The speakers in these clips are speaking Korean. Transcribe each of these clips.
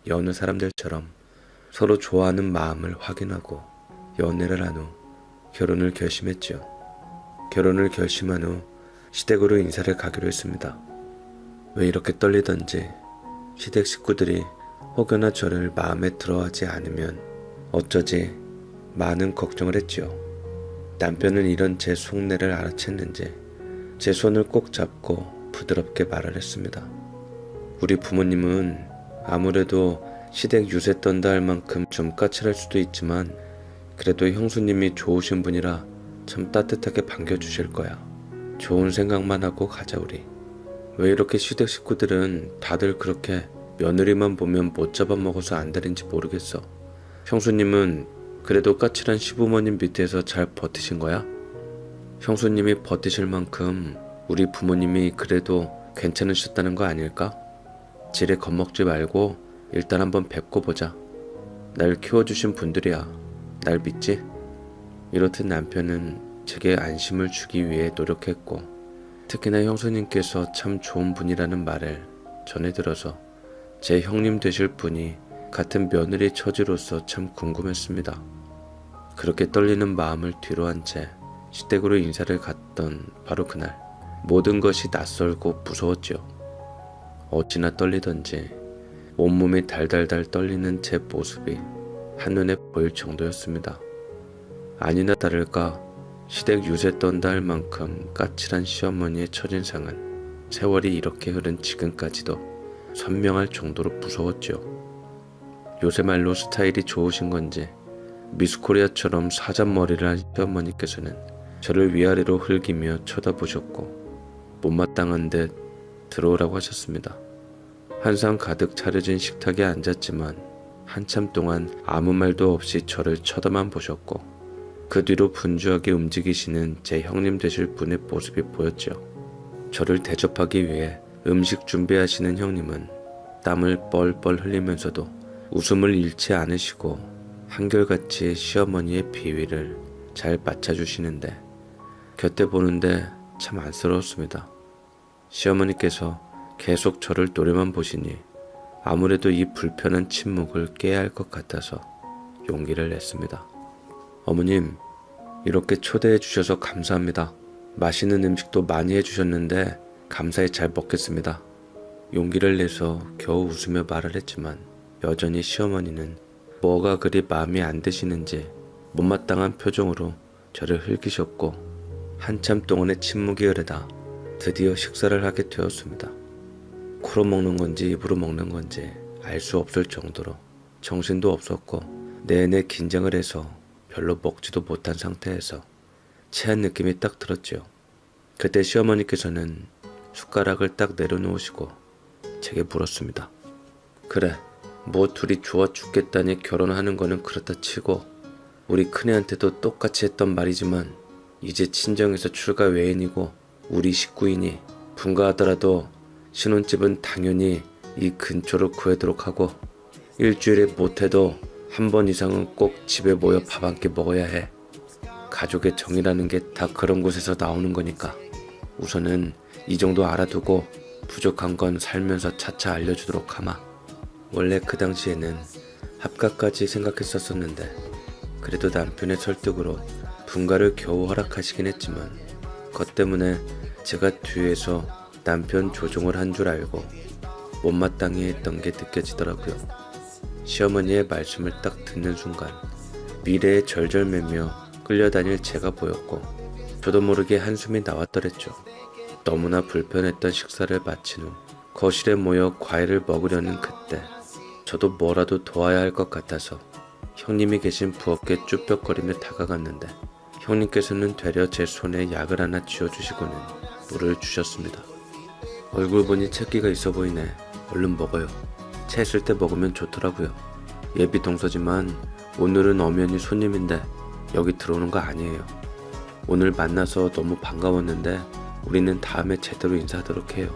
여느 사람들처럼 서로 좋아하는 마음을 확인하고 연애를 한 후 결혼을 결심했죠. 결혼을 결심한 후 시댁으로 인사를 가기로 했습니다. 왜 이렇게 떨리던지 시댁 식구들이 혹여나 저를 마음에 들어하지 않으면 어쩌지 많은 걱정을 했지요. 남편은 이런 제 속내를 알아챘는지 제 손을 꼭 잡고 부드럽게 말을 했습니다. 우리 부모님은 아무래도 시댁 유세 떤다 할 만큼 좀 까칠할 수도 있지만 그래도 형수님이 좋으신 분이라 참 따뜻하게 반겨주실 거야. 좋은 생각만 하고 가자 우리. 왜 이렇게 시댁 식구들은 다들 그렇게 며느리만 보면 못 잡아먹어서 안달인지 모르겠어. 형수님은 그래도 까칠한 시부모님 밑에서 잘 버티신 거야? 형수님이 버티실 만큼 우리 부모님이 그래도 괜찮으셨다는 거 아닐까? 지레 겁먹지 말고 일단 한번 뵙고 보자. 날 키워주신 분들이야. 날 믿지? 이렇듯 남편은 제게 안심을 주기 위해 노력했고 특히나 형수님께서 참 좋은 분이라는 말을 전해 들어서 제 형님 되실 분이 같은 며느리 처지로서 참 궁금했습니다. 그렇게 떨리는 마음을 뒤로 한 채 시댁으로 인사를 갔던 바로 그날 모든 것이 낯설고 무서웠죠. 어찌나 떨리던지 온몸이 달달달 떨리는 제 모습이 한눈에 보일 정도였습니다. 아니나 다를까 시댁 유세 떤다 할 만큼 까칠한 시어머니의 첫인상은 세월이 이렇게 흐른 지금까지도 선명할 정도로 무서웠죠. 요새 말로 스타일이 좋으신 건지 미스코리아처럼 사잔머리를 한 시어머니께서는 저를 위아래로 흘기며 쳐다보셨고 못마땅한 듯 들어오라고 하셨습니다. 한상 가득 차려진 식탁에 앉았지만 한참 동안 아무 말도 없이 저를 쳐다만 보셨고 그 뒤로 분주하게 움직이시는 제 형님 되실 분의 모습이 보였죠. 저를 대접하기 위해 음식 준비하시는 형님은 땀을 뻘뻘 흘리면서도 웃음을 잃지 않으시고 한결같이 시어머니의 비위를 잘 맞춰주시는데 곁에 보는데 참 안쓰러웠습니다. 시어머니께서 계속 저를 노려만 보시니 아무래도 이 불편한 침묵을 깨야 할 것 같아서 용기를 냈습니다. 어머님, 이렇게 초대해 주셔서 감사합니다. 맛있는 음식도 많이 해주셨는데 감사히 잘 먹겠습니다. 용기를 내서 겨우 웃으며 말을 했지만 여전히 시어머니는 뭐가 그리 마음에 안 드시는지 못마땅한 표정으로 저를 흘기셨고 한참 동안의 침묵이 흐르다 드디어 식사를 하게 되었습니다. 코로 먹는 건지 입으로 먹는 건지 알 수 없을 정도로 정신도 없었고 내내 긴장을 해서 별로 먹지도 못한 상태에서 체한 느낌이 딱 들었죠. 그때 시어머니께서는 숟가락을 딱 내려놓으시고 제게 물었습니다. 그래, 뭐 둘이 좋아 죽겠다니 결혼하는 거는 그렇다 치고 우리 큰애한테도 똑같이 했던 말이지만 이제 친정에서 출가 외인이고 우리 식구이니 분가하더라도 신혼집은 당연히 이 근처로 구하도록 하고 일주일에 못해도 한 번 이상은 꼭 집에 모여 밥 한 끼 먹어야 해. 가족의 정이라는 게 다 그런 곳에서 나오는 거니까 우선은 이 정도 알아두고 부족한 건 살면서 차차 알려주도록 하마. 원래 그 당시에는 합가까지 생각했었었는데 그래도 남편의 설득으로 분가를 겨우 허락하시긴 했지만 그것 때문에 제가 뒤에서 남편 조종을 한 줄 알고 못마땅해 했던 게 느껴지더라고요. 시어머니의 말씀을 딱 듣는 순간 미래에 절절매며 끌려다닐 제가 보였고 저도 모르게 한숨이 나왔더랬죠. 너무나 불편했던 식사를 마친 후 거실에 모여 과일을 먹으려는 그때 저도 뭐라도 도와야 할 것 같아서 형님이 계신 부엌에 쭈뼛거리며 다가갔는데 형님께서는 되려 제 손에 약을 하나 쥐어주시고는 물을 주셨습니다. 얼굴 보니 채기가 있어 보이네. 얼른 먹어요. 채했을 때 먹으면 좋더라고요. 예비 동서지만 오늘은 엄연히 손님인데 여기 들어오는 거 아니에요. 오늘 만나서 너무 반가웠는데 우리는 다음에 제대로 인사하도록 해요.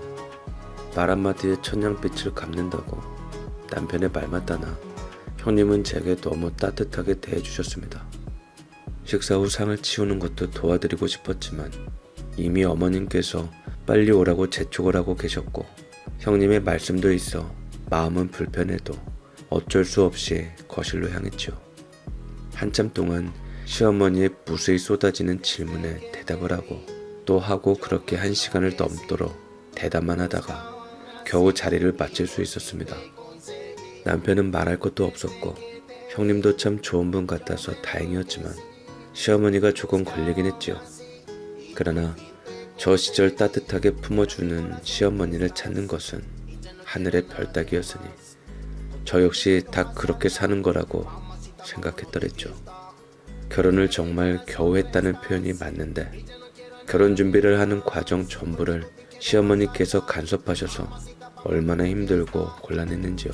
말 한마디에 천냥빛을 갚는다고 남편의 말만 따나 형님은 제게 너무 따뜻하게 대해주셨습니다. 식사 후 상을 치우는 것도 도와드리고 싶었지만 이미 어머님께서 빨리 오라고 재촉을 하고 계셨고 형님의 말씀도 있어 마음은 불편해도 어쩔 수 없이 거실로 향했죠. 한참 동안 시어머니의 무수히 쏟아지는 질문에 대답을 하고 또 하고 그렇게 1시간을 넘도록 대답만 하다가 겨우 자리를 마칠 수 있었습니다. 남편은 말할 것도 없었고 형님도 참 좋은 분 같아서 다행이었지만 시어머니가 조금 걸리긴 했지요. 그러나 저 시절 따뜻하게 품어주는 시어머니를 찾는 것은 하늘의 별 따기였으니 저 역시 다 그렇게 사는 거라고 생각했더랬죠. 결혼을 정말 겨우 했다는 표현이 맞는데 결혼 준비를 하는 과정 전부를 시어머니께서 간섭하셔서 얼마나 힘들고 곤란했는지요.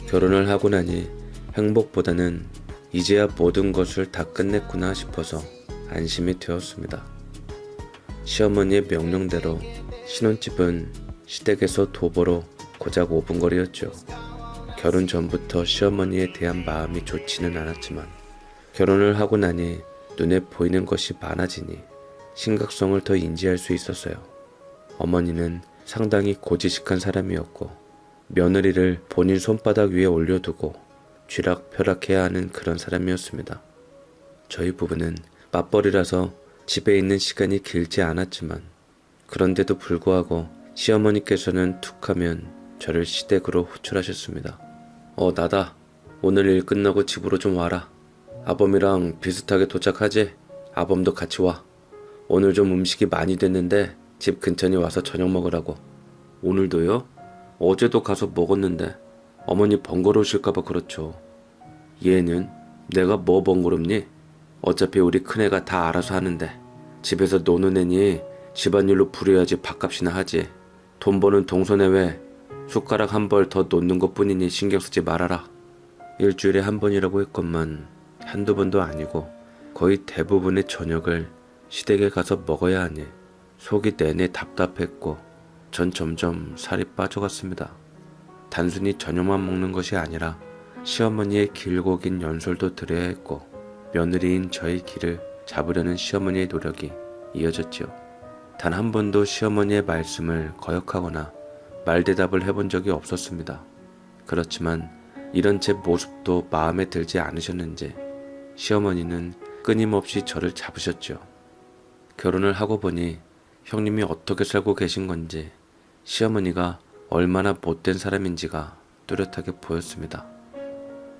결혼을 하고 나니 행복보다는 이제야 모든 것을 다 끝냈구나 싶어서 안심이 되었습니다. 시어머니의 명령대로 신혼집은 시댁에서 도보로 고작 5분 거리였죠. 결혼 전부터 시어머니에 대한 마음이 좋지는 않았지만 결혼을 하고 나니 눈에 보이는 것이 많아지니 심각성을 더 인지할 수 있었어요. 어머니는 상당히 고지식한 사람이었고 며느리를 본인 손바닥 위에 올려두고 쥐락펴락해야 하는 그런 사람이었습니다. 저희 부부는 맞벌이라서 집에 있는 시간이 길지 않았지만 그런데도 불구하고 시어머니께서는 툭하면 저를 시댁으로 호출하셨습니다. 나다. 오늘 일 끝나고 집으로 좀 와라. 아범이랑 비슷하게 도착하지? 아범도 같이 와. 오늘 좀 음식이 많이 됐는데 집 근처니 와서 저녁 먹으라고. 오늘도요? 어제도 가서 먹었는데 어머니 번거로우실까봐 그렇죠. 얘는 내가 뭐 번거롭니? 어차피 우리 큰애가 다 알아서 하는데 집에서 노는 애니 집안일로 부려야지 밥값이나 하지. 돈 버는 동선에 왜 숟가락 한 벌 더 놓는 것뿐이니 신경 쓰지 말아라. 일주일에 한 번이라고 했건만 한두 번도 아니고 거의 대부분의 저녁을 시댁에 가서 먹어야 하니 속이 내내 답답했고 전 점점 살이 빠져갔습니다. 단순히 저녁만 먹는 것이 아니라 시어머니의 길고 긴 연설도 들어야 했고 며느리인 저의 길을 잡으려는 시어머니의 노력이 이어졌지요. 단 한 번도 시어머니의 말씀을 거역하거나 말대답을 해본 적이 없었습니다. 그렇지만 이런 제 모습도 마음에 들지 않으셨는지 시어머니는 끊임없이 저를 잡으셨죠. 결혼을 하고 보니 형님이 어떻게 살고 계신 건지 시어머니가 얼마나 못된 사람인지가 뚜렷하게 보였습니다.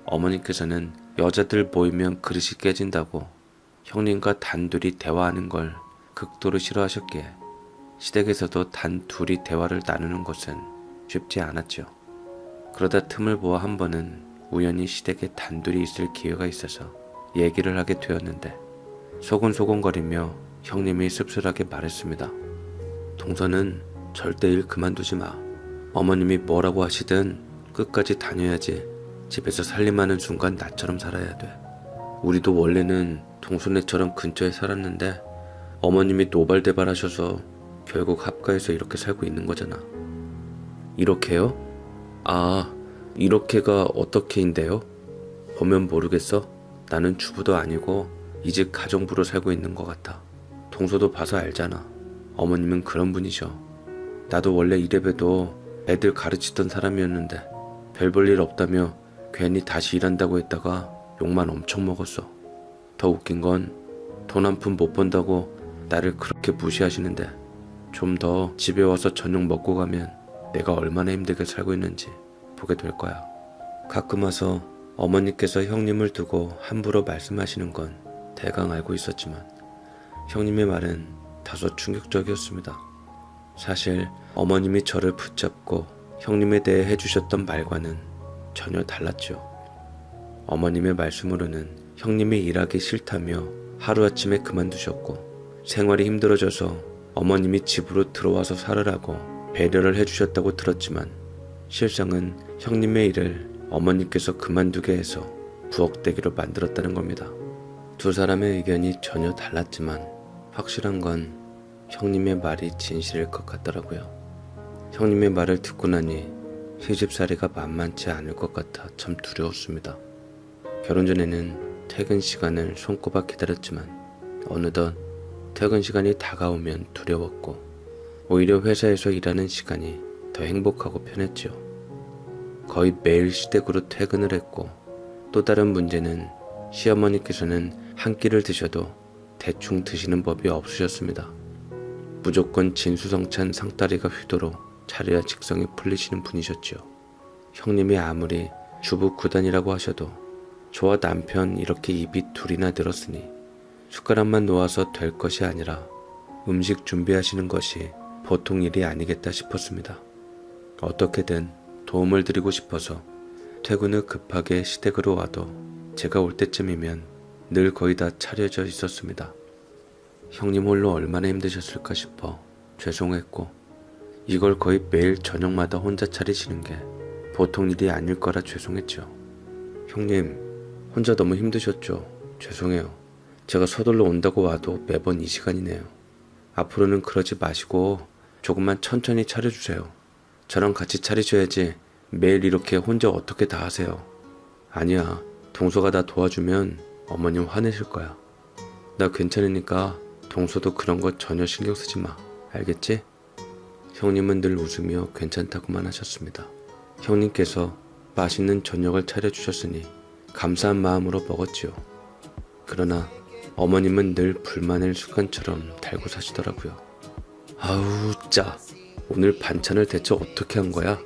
어머니께서는 여자들 모이면 그릇이 깨진다고 형님과 단둘이 대화하는 걸 극도로 싫어하셨기에 시댁에서도 단 둘이 대화를 나누는 것은 쉽지 않았죠. 그러다 틈을 보아 한 번은 우연히 시댁에 단둘이 있을 기회가 있어서 얘기를 하게 되었는데 소곤소곤거리며 형님이 씁쓸하게 말했습니다. 동서는 절대 일 그만두지 마. 어머님이 뭐라고 하시든 끝까지 다녀야지. 집에서 살림하는 순간 나처럼 살아야 돼. 우리도 원래는 동서네처럼 근처에 살았는데 어머님이 노발대발하셔서 결국 합가해서 이렇게 살고 있는 거잖아. 이렇게요? 아, 이렇게가 어떻게인데요? 보면 모르겠어? 나는 주부도 아니고 이 집 가정부로 살고 있는 것 같아. 동서도 봐서 알잖아. 어머님은 그런 분이셔. 나도 원래 이래봬도 애들 가르치던 사람이었는데 별 볼 일 없다며 괜히 다시 일한다고 했다가 욕만 엄청 먹었어. 더 웃긴 건 돈 한 푼 못 번다고 나를 그렇게 무시하시는데 좀 더 집에 와서 저녁 먹고 가면 내가 얼마나 힘들게 살고 있는지 보게 될 거야. 가끔 와서 어머니께서 형님을 두고 함부로 말씀하시는 건 대강 알고 있었지만 형님의 말은 다소 충격적이었습니다. 사실 어머님이 저를 붙잡고 형님에 대해 해주셨던 말과는 전혀 달랐죠. 어머님의 말씀으로는 형님이 일하기 싫다며 하루아침에 그만두셨고 생활이 힘들어져서 어머님이 집으로 들어와서 살으라고 배려를 해주셨다고 들었지만 실상은 형님의 일을 어머님께서 그만두게 해서 부엌대기로 만들었다는 겁니다. 두 사람의 의견이 전혀 달랐지만 확실한 건 형님의 말이 진실일 것 같더라고요. 형님의 말을 듣고 나니 시집살이가 만만치 않을 것 같아 참 두려웠습니다. 결혼 전에는 퇴근 시간을 손꼽아 기다렸지만 어느덧 퇴근 시간이 다가오면 두려웠고 오히려 회사에서 일하는 시간이 더 행복하고 편했죠. 거의 매일 시댁으로 퇴근을 했고, 또 다른 문제는 시어머니께서는 한 끼를 드셔도 대충 드시는 법이 없으셨습니다. 무조건 진수성찬 상다리가 휘도록 차려야 직성이 풀리시는 분이셨죠. 형님이 아무리 주부 구단이라고 하셔도 저와 남편 이렇게 입이 둘이나 늘었으니 숟가락만 놓아서 될 것이 아니라 음식 준비하시는 것이 보통 일이 아니겠다 싶었습니다. 어떻게든 도움을 드리고 싶어서 퇴근 후 급하게 시댁으로 와도 제가 올 때쯤이면 늘 거의 다 차려져 있었습니다. 형님 홀로 얼마나 힘드셨을까 싶어 죄송했고, 이걸 거의 매일 저녁마다 혼자 차리시는 게 보통 일이 아닐 거라 죄송했죠. 형님, 혼자 너무 힘드셨죠? 죄송해요. 제가 서둘러 온다고 와도 매번 이 시간이네요. 앞으로는 그러지 마시고 조금만 천천히 차려주세요. 저랑 같이 차리셔야지 매일 이렇게 혼자 어떻게 다 하세요. 아니야, 동서가 나 도와주면 어머님 화내실 거야. 나 괜찮으니까 동서도 그런 거 전혀 신경 쓰지 마. 알겠지? 형님은 늘 웃으며 괜찮다고만 하셨습니다. 형님께서 맛있는 저녁을 차려주셨으니 감사한 마음으로 먹었지요. 그러나 어머님은 늘 불만을 습관처럼 달고 사시더라고요. 아우 짜, 오늘 반찬을 대체 어떻게 한 거야?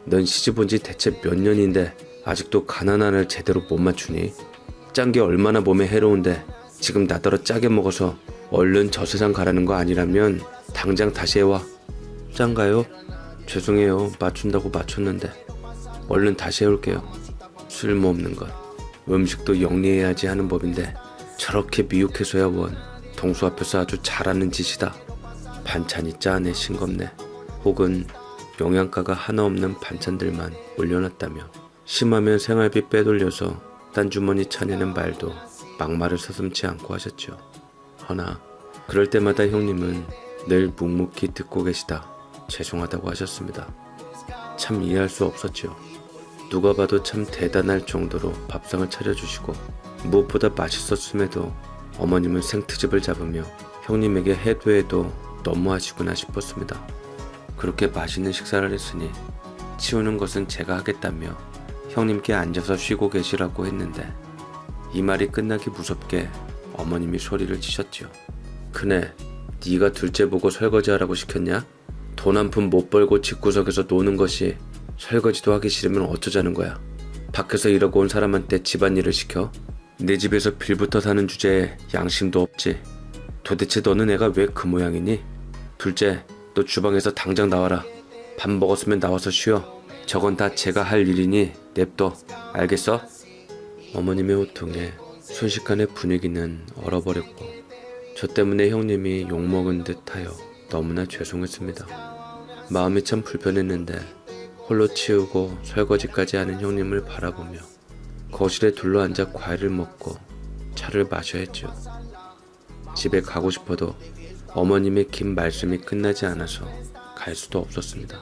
넌 시집 온 지 대체 몇 년인데 아직도 가난한을 제대로 못 맞추니? 짠 게 얼마나 몸에 해로운데 지금 나더러 짜게 먹어서 얼른 저 세상 가라는 거 아니라면 당장 다시 해와. 짠가요? 죄송해요. 맞춘다고 맞췄는데 얼른 다시 해올게요. 쓸모없는 것. 음식도 영리해야지 하는 법인데 저렇게 미혹해서야 원. 동수 앞에서 아주 잘하는 짓이다. 반찬이 짜네 싱겁네. 혹은 영양가가 하나 없는 반찬들만 올려놨다며 심하면 생활비 빼돌려서 딴 주머니 차내는 말도 막말을 서슴지 않고 하셨죠. 허나 그럴 때마다 형님은 늘 묵묵히 듣고 계시다 죄송하다고 하셨습니다. 참 이해할 수 없었죠. 누가 봐도 참 대단할 정도로 밥상을 차려주시고 무엇보다 맛있었음에도 어머님은 생트집을 잡으며 형님에게 해도 해도 너무하시구나 싶었습니다. 그렇게 맛있는 식사를 했으니 치우는 것은 제가 하겠다며 형님께 앉아서 쉬고 계시라고 했는데 이 말이 끝나기 무섭게 어머님이 소리를 치셨죠. 그네, 네가 둘째 보고 설거지하라고 시켰냐? 돈 한 푼 못 벌고 집구석에서 노는 것이 설거지도 하기 싫으면 어쩌자는 거야. 밖에서 일하고 온 사람한테 집안일을 시켜? 내 집에서 빌부터 사는 주제에 양심도 없지. 도대체 너는 애가 왜 그 모양이니? 둘째, 너 주방에서 당장 나와라. 밥 먹었으면 나와서 쉬어. 저건 다 제가 할 일이니 냅둬. 알겠어? 어머님의 호통에 순식간에 분위기는 얼어버렸고 저 때문에 형님이 욕먹은 듯하여 너무나 죄송했습니다. 마음이 참 불편했는데 홀로 치우고 설거지까지 하는 형님을 바라보며 거실에 둘러앉아 과일을 먹고 차를 마셔야 했죠. 집에 가고 싶어도 어머님의 긴 말씀이 끝나지 않아서 갈 수도 없었습니다.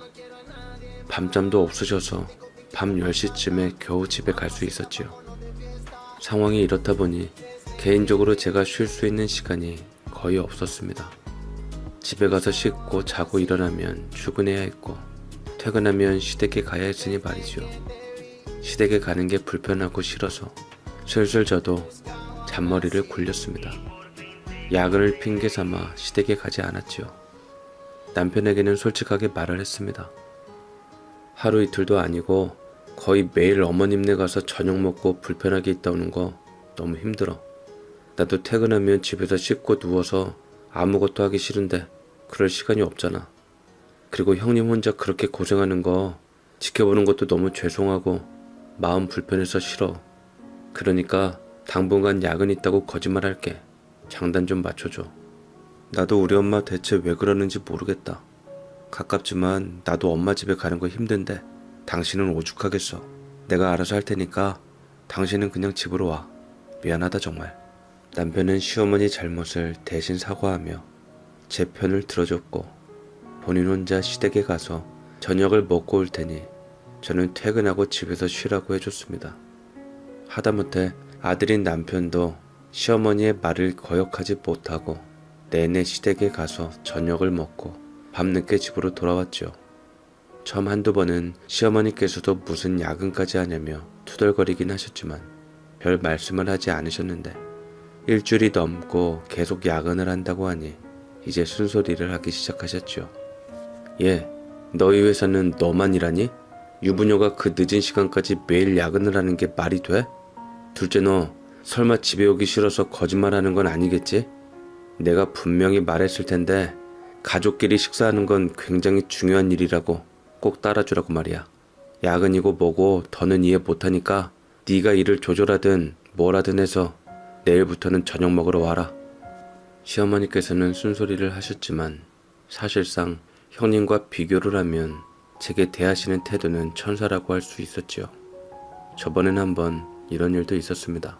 밤잠도 없으셔서 밤 10시쯤에 겨우 집에 갈 수 있었지요. 상황이 이렇다 보니 개인적으로 제가 쉴 수 있는 시간이 거의 없었습니다. 집에 가서 씻고 자고 일어나면 출근해야 했고 퇴근하면 시댁에 가야 했으니 말이죠. 시댁에 가는 게 불편하고 싫어서 슬슬 저도 잔머리를 굴렸습니다. 야근을 핑계 삼아 시댁에 가지 않았지요. 남편에게는 솔직하게 말을 했습니다. 하루 이틀도 아니고 거의 매일 어머님네 가서 저녁 먹고 불편하게 있다 오는 거 너무 힘들어. 나도 퇴근하면 집에서 씻고 누워서 아무것도 하기 싫은데 그럴 시간이 없잖아. 그리고 형님 혼자 그렇게 고생하는 거 지켜보는 것도 너무 죄송하고 마음 불편해서 싫어. 그러니까 당분간 야근 있다고 거짓말할게. 장단 좀 맞춰줘. 나도 우리 엄마 대체 왜 그러는지 모르겠다. 가깝지만 나도 엄마 집에 가는 거 힘든데 당신은 오죽하겠어. 내가 알아서 할 테니까 당신은 그냥 집으로 와. 미안하다 정말. 남편은 시어머니 잘못을 대신 사과하며 제 편을 들어줬고 본인 혼자 시댁에 가서 저녁을 먹고 올 테니 저는 퇴근하고 집에서 쉬라고 해줬습니다. 하다못해 아들인 남편도 시어머니의 말을 거역하지 못하고 내내 시댁에 가서 저녁을 먹고 밤늦게 집으로 돌아왔죠. 처음 한두 번은 시어머니께서도 무슨 야근까지 하냐며 투덜거리긴 하셨지만 별 말씀을 하지 않으셨는데 일주일이 넘고 계속 야근을 한다고 하니 이제 순소리를 하기 시작하셨죠. 예, 너희 회사는 너만 일하니? 유부녀가 그 늦은 시간까지 매일 야근을 하는 게 말이 돼? 둘째 너 설마 집에 오기 싫어서 거짓말하는 건 아니겠지? 내가 분명히 말했을 텐데 가족끼리 식사하는 건 굉장히 중요한 일이라고 꼭 따라주라고 말이야. 야근이고 뭐고 더는 이해 못하니까 네가 일을 조절하든 뭘 하든 해서 내일부터는 저녁 먹으러 와라. 시어머니께서는 쓴소리를 하셨지만 사실상 형님과 비교를 하면 제게 대하시는 태도는 천사라고 할 수 있었지요. 저번엔 한번 이런 일도 있었습니다.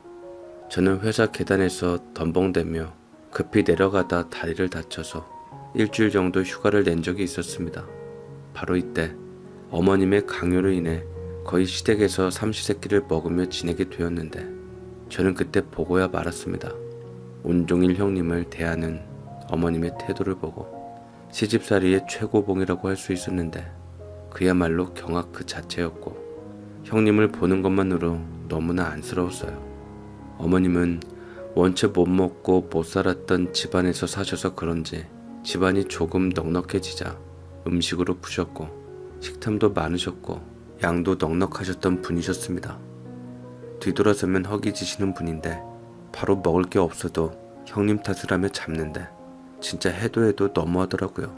저는 회사 계단에서 덤벙대며 급히 내려가다 다리를 다쳐서 일주일 정도 휴가를 낸 적이 있었습니다. 바로 이때 어머님의 강요로 인해 거의 시댁에서 삼시세끼를 먹으며 지내게 되었는데 저는 그때 보고야 말았습니다. 온종일 형님을 대하는 어머님의 태도를 보고 시집살이의 최고봉이라고 할 수 있었는데 그야말로 경악 그 자체였고 형님을 보는 것만으로 너무나 안쓰러웠어요. 어머님은 원체 못 먹고 못 살았던 집안에서 사셔서 그런지 집안이 조금 넉넉해지자 음식으로 푸셨고 식탐도 많으셨고 양도 넉넉하셨던 분이셨습니다. 뒤돌아서면 허기지시는 분인데 바로 먹을 게 없어도 형님 탓을 하며 잡는데 진짜 해도 너무하더라고요.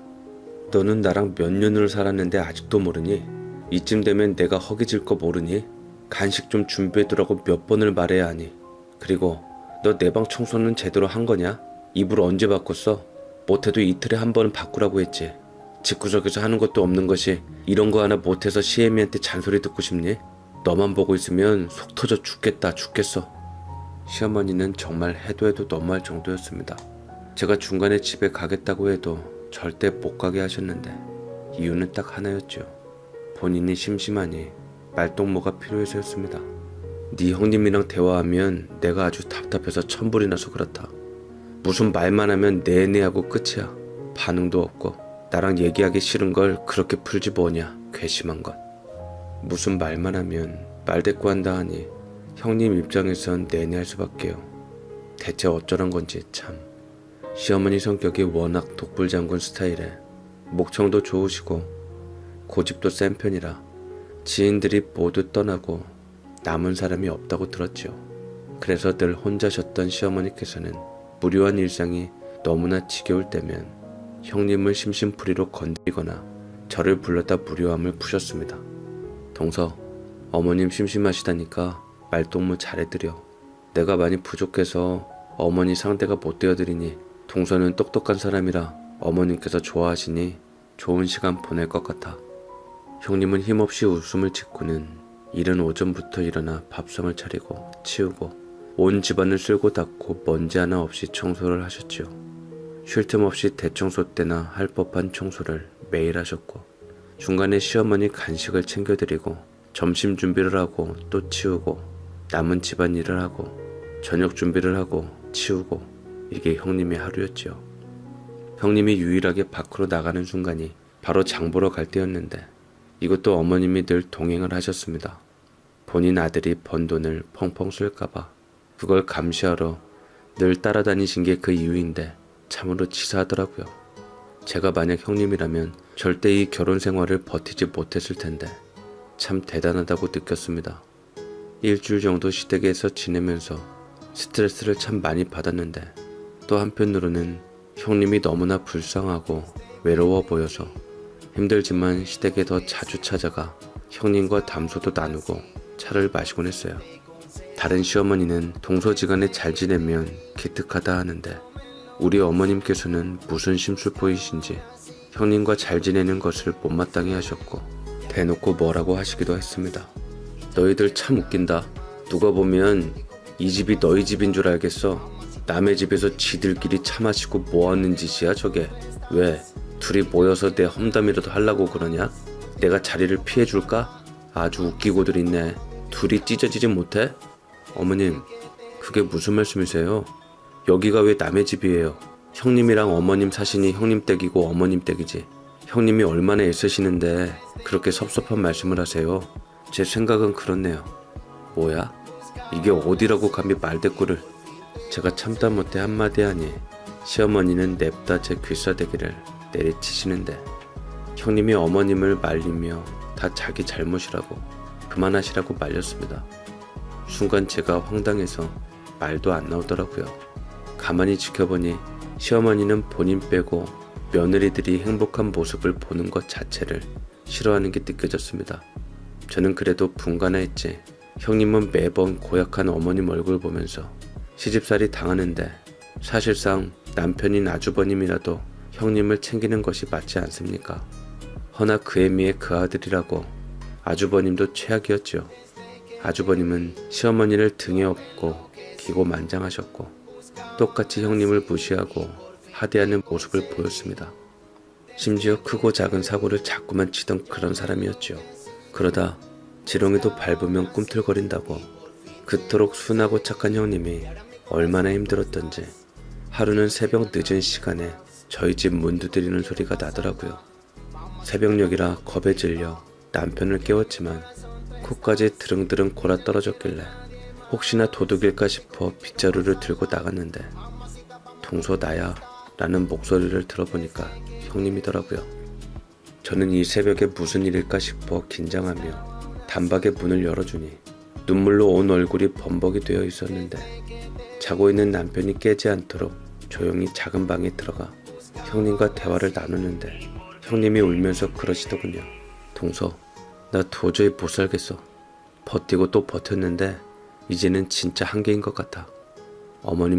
너는 나랑 몇 년을 살았는데 아직도 모르니? 이쯤 되면 내가 허기질 거 모르니? 간식 좀 준비해두라고 몇 번을 말해야 하니? 그리고 너 내 방 청소는 제대로 한 거냐? 이불 언제 바꿨어? 못해도 이틀에 한 번은 바꾸라고 했지. 집구석에서 하는 것도 없는 것이 이런 거 하나 못해서 시애미한테 잔소리 듣고 싶니? 너만 보고 있으면 속 터져 죽겠어. 시어머니는 정말 해도 너무할 정도였습니다. 제가 중간에 집에 가겠다고 해도 절대 못 가게 하셨는데 이유는 딱 하나였죠. 본인이 심심하니 말동무가 필요해서였습니다. 네 형님이랑 대화하면 내가 아주 답답해서 천불이 나서 그렇다. 무슨 말만 하면 네네 하고 끝이야. 반응도 없고 나랑 얘기하기 싫은 걸 그렇게 풀지 뭐냐. 괘씸한 것. 무슨 말만 하면 말대꾸한다 하니 형님 입장에선 네네 할 수밖에요. 대체 어쩌란 건지 참. 시어머니 성격이 워낙 독불장군 스타일에 목청도 좋으시고 고집도 센 편이라 지인들이 모두 떠나고 남은 사람이 없다고 들었죠. 그래서 늘 혼자셨던 시어머니께서는 무료한 일상이 너무나 지겨울 때면 형님을 심심풀이로 건드리거나 저를 불러다 무료함을 푸셨습니다. 동서, 어머님 심심하시다니까 말동무 잘해드려. 내가 많이 부족해서 어머니 상대가 못 되어드리니 동서는 똑똑한 사람이라 어머님께서 좋아하시니 좋은 시간 보낼 것 같아. 형님은 힘없이 웃음을 짓고는 이른 오전부터 일어나 밥상을 차리고 치우고 온 집안을 쓸고 닦고 먼지 하나 없이 청소를 하셨지요. 쉴 틈 없이 대청소 때나 할 법한 청소를 매일 하셨고 중간에 시어머니 간식을 챙겨드리고 점심 준비를 하고 또 치우고 남은 집안일을 하고 저녁 준비를 하고 치우고 이게 형님의 하루였지요. 형님이 유일하게 밖으로 나가는 순간이 바로 장 보러 갈 때였는데 이것도 어머님이 늘 동행을 하셨습니다. 본인 아들이 번 돈을 펑펑 쓸까봐 그걸 감시하러 늘 따라다니신 게 그 이유인데 참으로 치사하더라고요. 제가 만약 형님이라면 절대 이 결혼 생활을 버티지 못했을 텐데 참 대단하다고 느꼈습니다. 일주일 정도 시댁에서 지내면서 스트레스를 참 많이 받았는데 또 한편으로는 형님이 너무나 불쌍하고 외로워 보여서 힘들지만 시댁에 더 자주 찾아가 형님과 담소도 나누고 차를 마시곤 했어요. 다른 시어머니는 동서지간에 잘 지내면 기특하다 하는데 우리 어머님께서는 무슨 심술보이신지 형님과 잘 지내는 것을 못마땅해 하셨고 대놓고 뭐라고 하시기도 했습니다. 너희들 참 웃긴다. 누가 보면 이 집이 너희 집인 줄 알겠어. 남의 집에서 지들끼리 차 마시고 뭐하는 짓이야 저게. 왜 둘이 모여서 내 험담이라도 하려고 그러냐? 내가 자리를 피해줄까? 아주 웃기고들 있네. 둘이 찢어지지 못해? 어머님, 그게 무슨 말씀이세요? 여기가 왜 남의 집이에요? 형님이랑 어머님 사신이 형님 댁이고 어머님 댁이지 형님이 얼마나 애쓰시는데 그렇게 섭섭한 말씀을 하세요. 제 생각은 그렇네요. 뭐야? 이게 어디라고 감히 말대꾸를. 제가 참다 못해 한마디 하니 시어머니는 냅다 제 귀싸대기를 내리치시는데 형님이 어머님을 말리며 다 자기 잘못이라고 그만하시라고 말렸습니다. 순간 제가 황당해서 말도 안 나오더라고요. 가만히 지켜보니 시어머니는 본인 빼고 며느리들이 행복한 모습을 보는 것 자체를 싫어하는 게 느껴졌습니다. 저는 그래도 분간했지. 형님은 매번 고약한 어머님 얼굴 보면서 시집살이 당하는데 사실상 남편인 아주버님이라도 형님을 챙기는 것이 맞지 않습니까? 허나 그에 비해 그 아들이라고 아주버님도 최악이었죠. 아주버님은 시어머니를 등에 업고 기고만장하셨고 똑같이 형님을 무시하고 하대하는 모습을 보였습니다. 심지어 크고 작은 사고를 자꾸만 치던 그런 사람이었죠. 그러다 지렁이도 밟으면 꿈틀거린다고 그토록 순하고 착한 형님이 얼마나 힘들었던지 하루는 새벽 늦은 시간에 저희 집 문 두드리는 소리가 나더라고요. 새벽녘이라 겁에 질려 남편을 깨웠지만 코까지 드릉드릉 골아 떨어졌길래 혹시나 도둑일까 싶어 빗자루를 들고 나갔는데 동서 나야 라는 목소리를 들어보니까 형님이더라고요. 저는 이 새벽에 무슨 일일까 싶어 긴장하며 단박에 문을 열어주니 눈물로 온 얼굴이 범벅이 되어 있었는데 자고 있는 남편이 깨지 않도록 조용히 작은 방에 들어가 형님과 대화를 나누는데 형님이 울면서 그러시더군요. 동서, 나 도저히 못 살겠어. 버티고 또 버텼는데 이제는 진짜 한계인 것 같아. 어머님